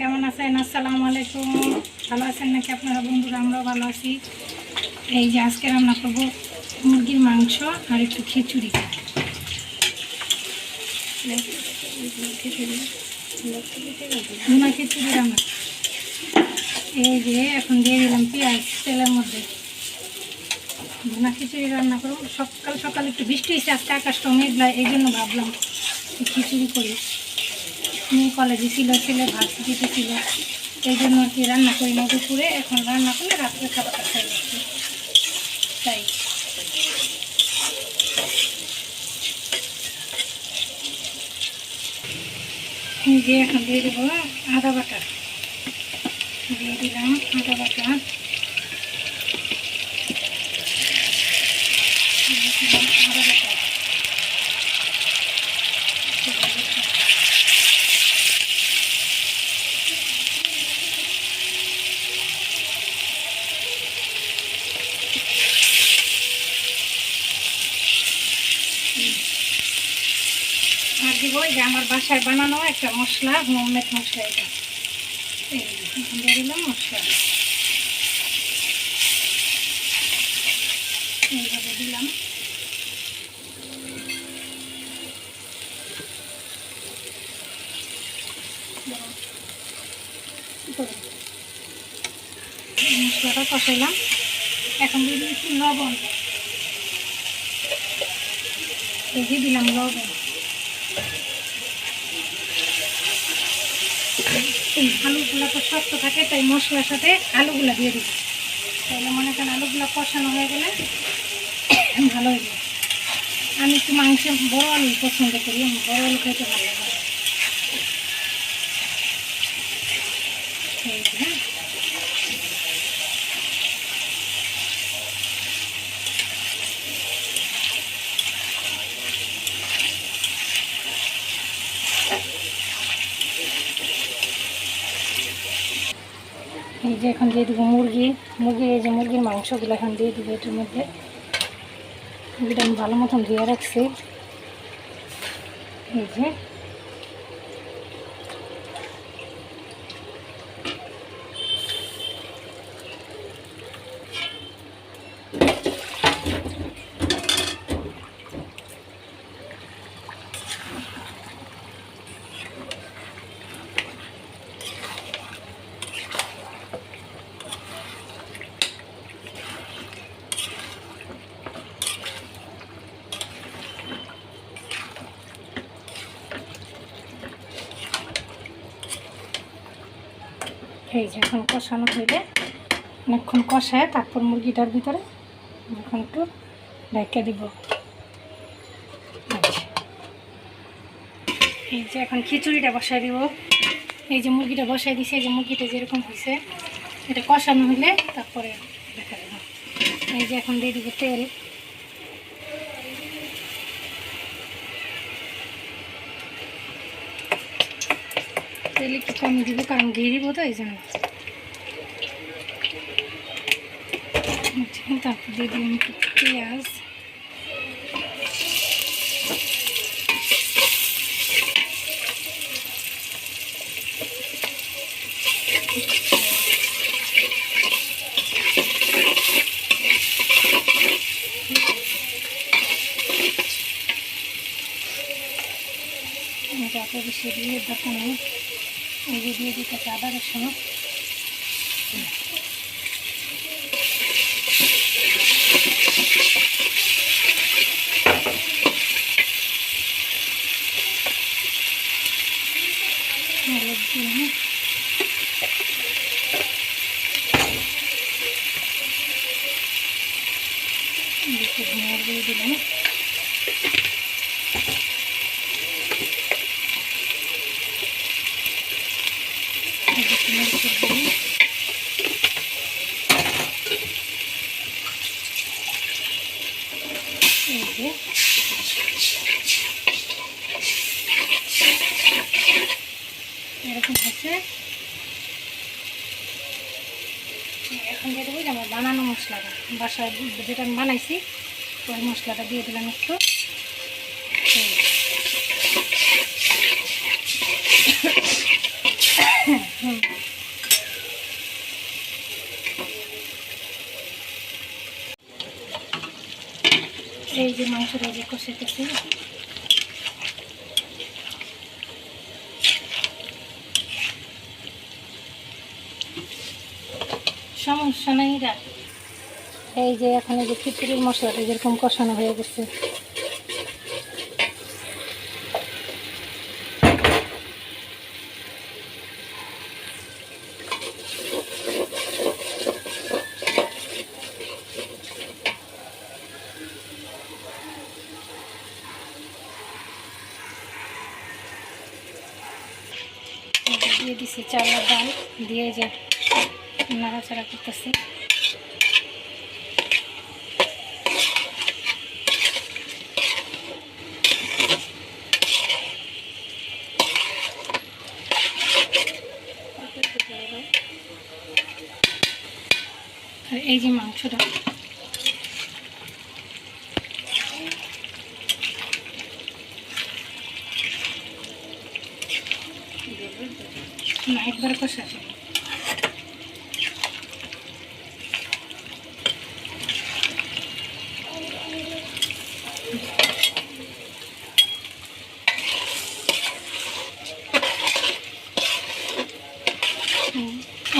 কেমন আছেন? আসসালামু আলাইকুম। ভালো আছেন নাকি আপনারা বন্ধুরা? আমরাও ভালো আছি। এই যে আজকে রান্না করবো মুরগির মাংস আর একটু খিচুড়ি। ভুনা খিচুড়ি রান্না। এই যে এখন দিয়ে দিলাম পেঁয়াজ তেলের মধ্যে। ভুনা খিচুড়ি রান্না করবো। সকাল সকাল একটু বৃষ্টি হয়েছে, আজকে আকাশটা মেঘলা, এই জন্য ভাবলাম খিচুড়ি করি। মেয়ে কলেজে ছিল, ছেলে ভার্সিটিতে ছিল, এই জন্য আর কি রান্না করি না দুপুরে। এখন রান্না করলে রাত্রে খাবারটা খাই তাই। এই যে এখন দিয়ে দেবো আদা বাটা, দিয়ে দিলাম আদা বাটা, আদা বাটা। আর দিব এই যে আমার বাসায় বানানো একটা মশলা, হোমমেড মশলা। এটা দিয়ে দিলাম মশলা, এইভাবে দিলাম। মশলাটা কষাইলাম। এখন দিয়ে দিচ্ছি লবণ, এই যে দিলাম লবণ। আলুগুলো তো শক্ত থাকে, তাই মশলার সাথে আলুগুলো দিয়ে দিব। তাহলে মনে করেন আলুগুলো কষানো হয়ে গেলে ভালো হয়ে যায়। আমি একটু মাংসে বড় আলু পছন্দ করি, আমি বড় আলু খেতে ভালো লাগে। এই যে এখন দিয়ে দিব মুরগির এই যে মুরগির মাংসগুলো এখন দিয়ে দিব এটার মধ্যে। মুরগিটা আমি ভালো মতন ধুয়ে রাখছি। এই যে এখন কষানো হইলে অনেকক্ষণ কষায় তারপর মুরগিটার ভিতরে এখন একটু ঢেকে দিব। এই যে এখন খিচুড়িটা বসাই দিব। এই যে মুরগিটা বসাই দিছে, এই যে মুরগিটা যেরকম হয়েছে এটা কষানো হইলে তারপরে দেখা দেব। এই যে এখন দিয়ে দিব তেল। তেল একটু কম দিব, কারণ দিয়ে দিব তো এই জন্য। তারপর দিয়ে দিলাম একটু পেঁয়াজ, তারপর বেশি দিয়ে দরকার নেই। এই যে দিয়ে দিতে আদা রসুন, হলুদ দিলাম, একটু ধনিয়া দিয়ে দিলাম, এরকম হচ্ছে। এখন দিয়ে দেবো যে আমার বানানো মশলাটা, বাসায় যেটা আমি বানাইছি ওই মশলাটা দিয়ে দিলাম একটু। হুম, এই যে মাংসটা যে কষাইতেছি, সমস্যা নাই রাখ। এই যে এখন এই যে খিচুড়ির মশলাটা যেরকম কষানো হয়ে গেছে, দিয়ে দিছি চালের ডাল, দিয়ে যে নাড়াচাড়া করতেছি। আর এই যে মাংসটা, না একবার কষা,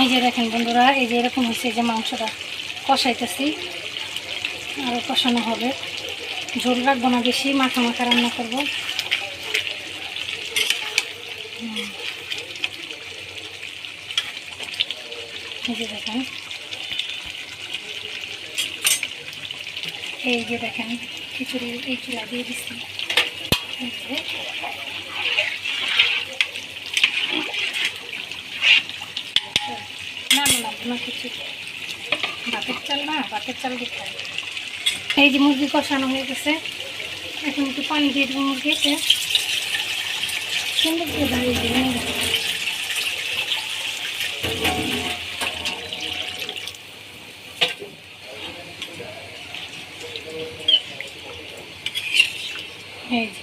এই যে দেখেন বন্ধুরা, এই যে এরকম হচ্ছে, যে মাংসটা কষাইতেছি, আরও কষানো হবে। ঝোল রাখবো না বেশি, মাখা মাখা রান্না করবো। এই যে দেখেন, এই যে দেখেন খিচুড়ি এই চুলা দিয়ে দিচ্ছি। না না না, না খিচুড়ি ভাতের চাল না, ভাতের চাল দিয়ে খাই। এই যে মুরগি কষানো হয়ে গেছে, এখন একটু পানি দিয়ে দেবো মুরগিতে, সুন্দর করে দাঁড়িয়ে দেবেন। এই যে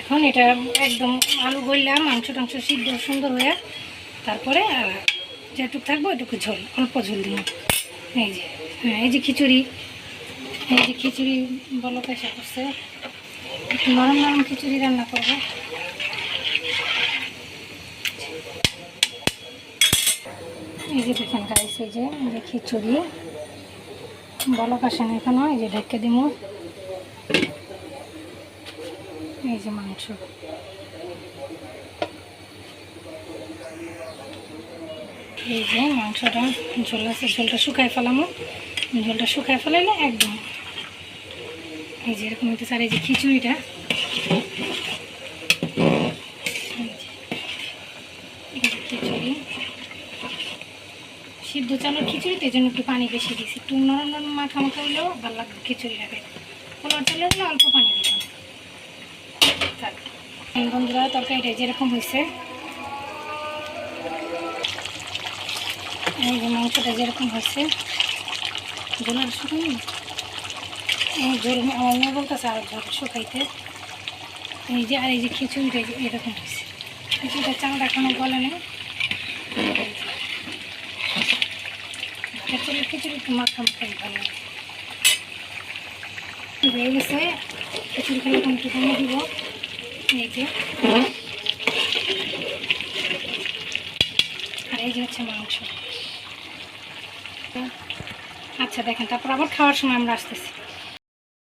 এখন এটা একদম আলু গইলাম, মাংস টাংস সিদ্ধ সুন্দর হয়ে, তারপরে যেটুকু থাকবো ওইটুকু ঝোল, অল্প ঝোল দিলাম। এই যে হ্যাঁ, এই যে খিচুড়ি, এই যে খিচুড়ি বলো পেশা করছে, একটু নরম নরম খিচুড়ি রান্না করবো। এই যে দেখেন গাইস, এই যে খিচুড়ি বলক আসে না এখনো, এই যে ঢেকে দিব। এই যে মাংস, এই যে মাংসটা ঝোল আছে, ঝোলটা শুকায় ফেলামো, ঝোলটা শুকায় ফেলাইলে একদম এই যে এরকম হইতে। আর এই যে খিচুড়িটা, খিচুড়ি সিদ্ধ চালের খিচুড়িতে এই জন্য একটু পানি বেশি দিয়েছি, একটু নরম নরম মাখা মাখা হইলেও ভালো লাগবে খিচুড়িটাকে। পোলার চালে দিলে অল্প পানি দিতাম। বন্ধুরা তরকারিটা যেরকম হয়েছে, এই যে মাংসটা যেরকম হয়েছে, ঝোলার শুকাই এই ঝোল আমার মেয়ে বলতেছে আর ঝোল শুকাইতে। এই যে আর এই যে খিচুড়িটা এরকম হয়েছে, খিচুড়িটা চালটা এখনো গলে নেই। খিচুড়ি একটু মাখা মাখাই ভালো লাগে। হয়ে গেছে, খিচুড়ি খেলে এখন একটু কমে দিব। এই যে আর এই যে হচ্ছে মাংস। আচ্ছা দেখেন, তারপর আবার খাওয়ার সময় আমরা আসতেছি।